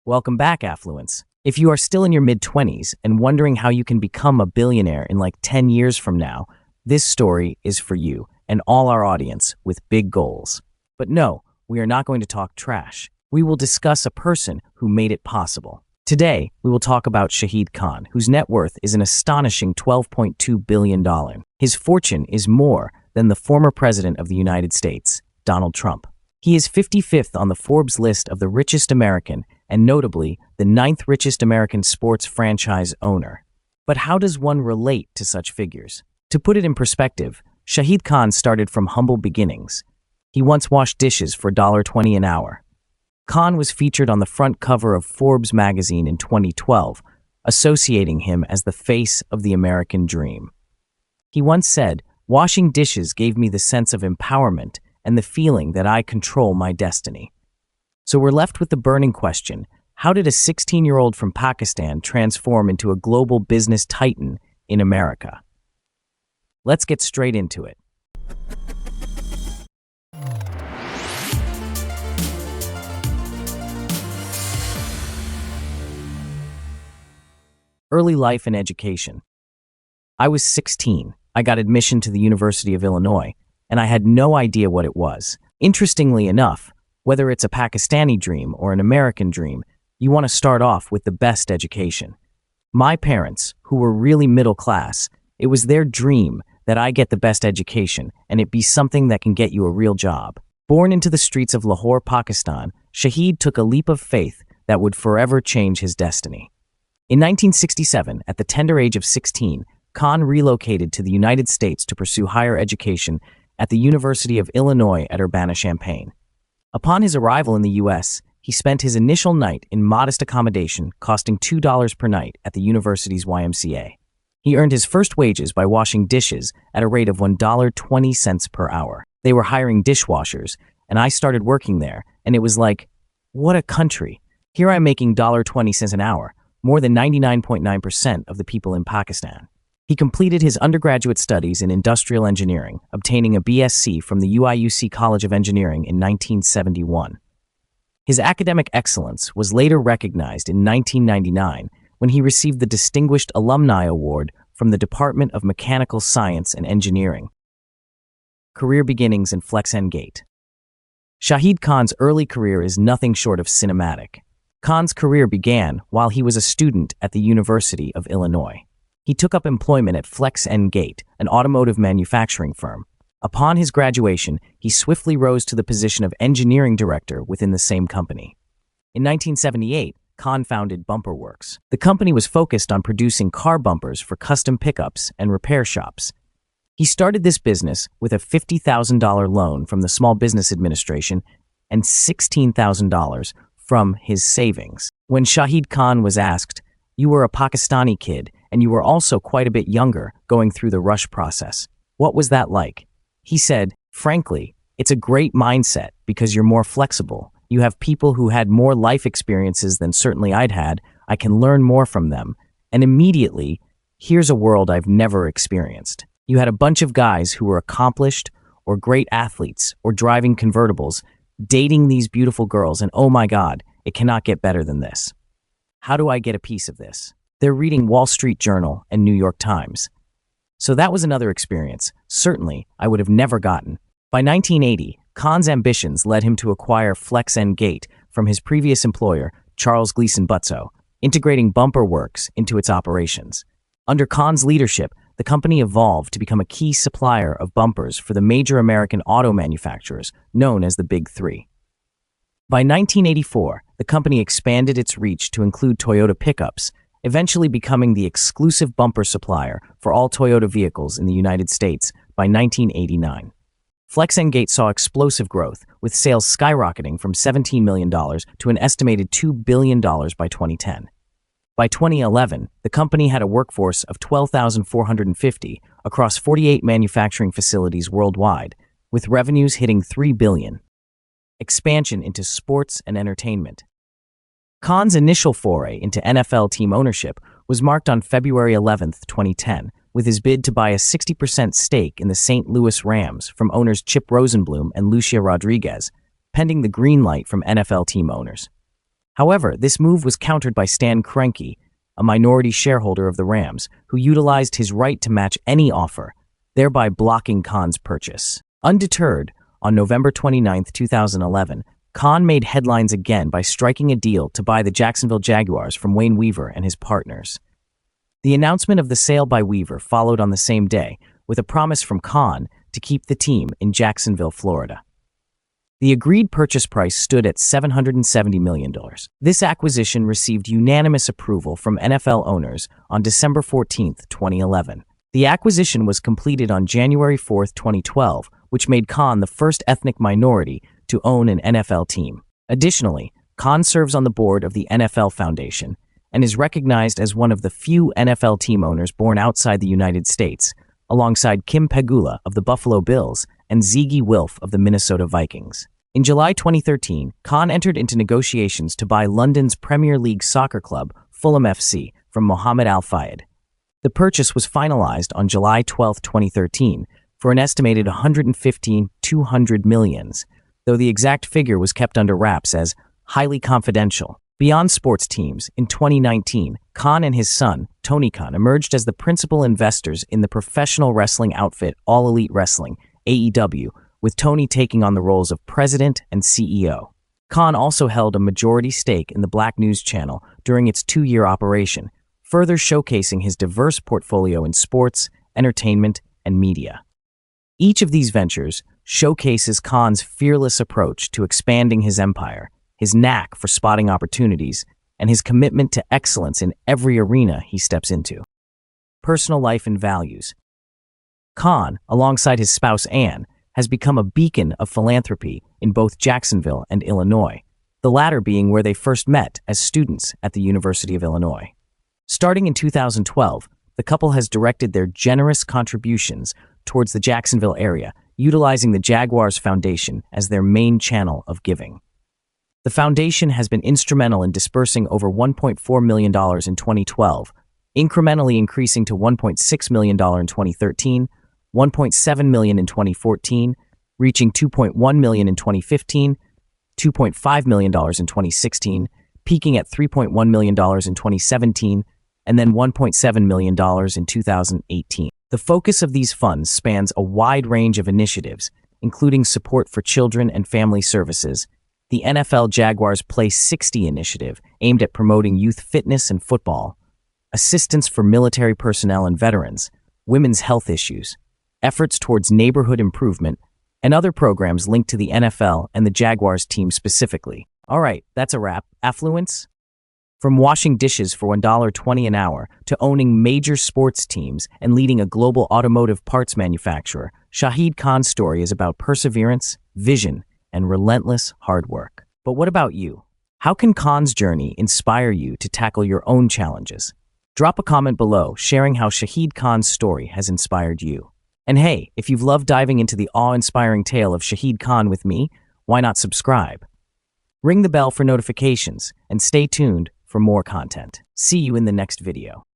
Welcome back, Affluence. If you are still in your mid-20s and wondering how you can become a billionaire in like 10 years from now, this story is for you and all our audience with big goals. But no, we are not going to talk trash. We will discuss a person who made it possible. Today, we will talk about Shahid Khan, whose net worth is an astonishing $12.2 billion. His fortune is more than the former president of the United States, Donald Trump. He is 55th on the Forbes list of the richest American and notably the 9th richest American sports franchise owner. But how does one relate to such figures? To put it in perspective, Shahid Khan started from humble beginnings. He once washed dishes for $1.20 an hour. Khan was featured on the front cover of Forbes magazine in 2012, associating him as the face of the American dream. He once said, "Washing dishes gave me the sense of empowerment and the feeling that I control my destiny." So we're left with the burning question, how did a 16-year-old from Pakistan transform into a global business titan in America? Let's get straight into it. Early life and education. I was 16. I got admission to the University of Illinois, and I had no idea what it was. Interestingly enough, whether it's a Pakistani dream or an American dream, you want to start off with the best education. My parents, who were really middle class, it was their dream that I get the best education and it be something that can get you a real job. Born into the streets of Lahore, Pakistan, Shahid took a leap of faith that would forever change his destiny. In 1967, at the tender age of 16, Khan relocated to the United States to pursue higher education at the University of Illinois at Urbana-Champaign. Upon his arrival in the U.S., he spent his initial night in modest accommodation costing $2 per night at the university's YMCA. He earned his first wages by washing dishes at a rate of $1.20 per hour. They were hiring dishwashers, and I started working there, and it was like, what a country. Here I'm making $1.20 an hour, more than 99.9% of the people in Pakistan. He completed his undergraduate studies in industrial engineering, obtaining a BSc from the UIUC College of Engineering in 1971. His academic excellence was later recognized in 1999 when he received the Distinguished Alumni Award from the Department of Mechanical Science and Engineering. Career beginnings in Flex-End Gate. Shahid Khan's early career is nothing short of cinematic. Khan's career began while he was a student at the University of Illinois. He took up employment at Flex-End Gate, an automotive manufacturing firm. Upon his graduation, he swiftly rose to the position of engineering director within the same company. In 1978, Khan founded Bumper Works. The company was focused on producing car bumpers for custom pickups and repair shops. He started this business with a $50,000 loan from the Small Business Administration and $16,000 from his savings. When Shahid Khan was asked, "You were a Pakistani kid, and you were also quite a bit younger going through the rush process. What was that like?" He said, "Frankly, it's a great mindset because you're more flexible. You have people who had more life experiences than certainly I'd had. I can learn more from them. And immediately, here's a world I've never experienced. You had a bunch of guys who were accomplished or great athletes or driving convertibles, dating these beautiful girls, and oh my God, it cannot get better than this. How do I get a piece of this?" They're reading Wall Street Journal and New York Times. So that was another experience, certainly, I would have never gotten. By 1980, Khan's ambitions led him to acquire Flex-End Gate from his previous employer, Charles Gleason Butzo, integrating Bumper Works into its operations. Under Khan's leadership, the company evolved to become a key supplier of bumpers for the major American auto manufacturers, known as the Big Three. By 1984, the company expanded its reach to include Toyota pickups, eventually becoming the exclusive bumper supplier for all Toyota vehicles in the United States by 1989. Flex-End Gate saw explosive growth, with sales skyrocketing from $17 million to an estimated $2 billion by 2010. By 2011, the company had a workforce of 12,450 across 48 manufacturing facilities worldwide, with revenues hitting $3 billion. Expansion into sports and entertainment. Khan's initial foray into NFL team ownership was marked on February 11, 2010, with his bid to buy a 60% stake in the St. Louis Rams from owners Chip Rosenblum and Lucia Rodriguez, pending the green light from NFL team owners. However, this move was countered by Stan Kroenke, a minority shareholder of the Rams, who utilized his right to match any offer, thereby blocking Khan's purchase. Undeterred, on November 29, 2011, Khan made headlines again by striking a deal to buy the Jacksonville Jaguars from Wayne Weaver and his partners. The announcement of the sale by Weaver followed on the same day, with a promise from Khan to keep the team in Jacksonville, Florida. The agreed purchase price stood at $770 million. This acquisition received unanimous approval from NFL owners on December 14, 2011. The acquisition was completed on January 4, 2012, which made Khan the first ethnic minority to own an NFL team. Additionally, Khan serves on the board of the NFL Foundation and is recognized as one of the few NFL team owners born outside the United States, alongside Kim Pegula of the Buffalo Bills and Ziggy Wilf of the Minnesota Vikings. In July 2013, Khan entered into negotiations to buy London's Premier League soccer club, Fulham FC, from Mohammed Al Fayed. The purchase was finalized on July 12, 2013, for an estimated $115-200 million, though the exact figure was kept under wraps as highly confidential. Beyond sports teams, in 2019, Khan and his son, Tony Khan, emerged as the principal investors in the professional wrestling outfit All Elite Wrestling, AEW, with Tony taking on the roles of president and CEO. Khan also held a majority stake in the Black News Channel during its 2-year operation, further showcasing his diverse portfolio in sports, entertainment, and media. Each of these ventures showcases Khan's fearless approach to expanding his empire, his knack for spotting opportunities, and his commitment to excellence in every arena he steps into. Personal life and values. Khan, alongside his spouse Anne, has become a beacon of philanthropy in both Jacksonville and Illinois, the latter being where they first met as students at the University of Illinois. Starting in 2012, the couple has directed their generous contributions towards the Jacksonville area, utilizing the Jaguars Foundation as their main channel of giving. The foundation has been instrumental in dispersing over $1.4 million in 2012, incrementally increasing to $1.6 million in 2013, $1.7 million in 2014, reaching $2.1 million in 2015, $2.5 million in 2016, peaking at $3.1 million in 2017, and then $1.7 million in 2018. The focus of these funds spans a wide range of initiatives, including support for children and family services, the NFL Jaguars Play 60 initiative aimed at promoting youth fitness and football, assistance for military personnel and veterans, women's health issues, efforts towards neighborhood improvement, and other programs linked to the NFL and the Jaguars team specifically. All right, that's a wrap. Affluence? From washing dishes for $1.20 an hour to owning major sports teams and leading a global automotive parts manufacturer, Shahid Khan's story is about perseverance, vision, and relentless hard work. But what about you? How can Khan's journey inspire you to tackle your own challenges? Drop a comment below sharing how Shahid Khan's story has inspired you. And hey, if you've loved diving into the awe-inspiring tale of Shahid Khan with me, why not subscribe? Ring the bell for notifications and stay tuned for more content. See you in the next video.